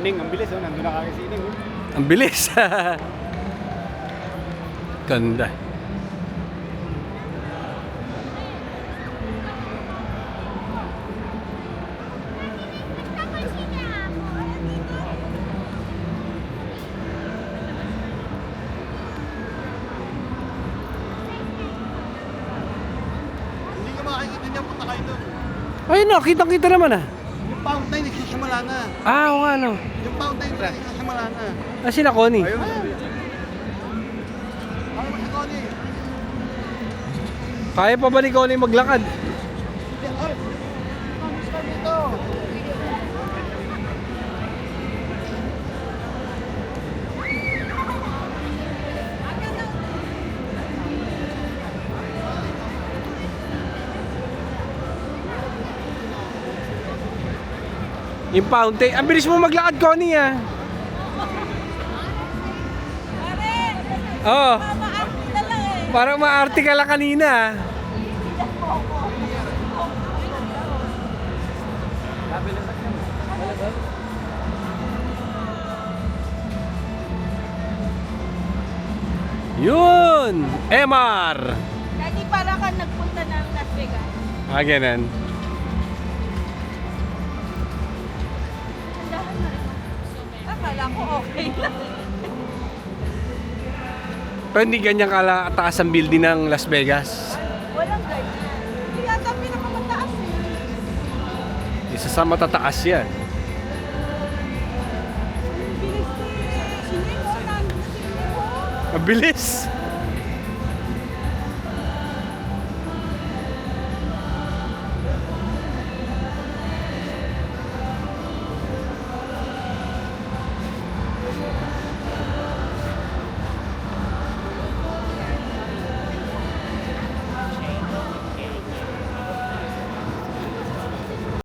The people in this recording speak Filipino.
Sining, ang bilis oh. Nandun na kagad sining oh. Ang bilis. Ganda. Hindi ka makikita niya, punta kayo doon. Ayun na, kitang-kita naman ah. Yung fountain, nagsisimula na. Ah, oo nga no. Yung fountain, nagsisimula na. Ah, sila Connie. Ayun. Ano mo si Connie? Kaya pa ba ni Connie maglakad? Ay! Kamusta dito? Yung fountain. Ang bilis mo maglakad, Connie ah. Oo. Parang maarte ka lang kanina ah. Yun! MR! Daddy, para ka nagpunta ng Las Vegas. Ah, ganun. Tandahan na rin. Akala ko okay lang. Pero hindi ganyan kalataas ang building ng Las Vegas. Walang ganyan. Hindi yata pinakamataas eh. Isa sa matataas yan. Bilis eh. Sino mo? Sino mo? Ang bilis!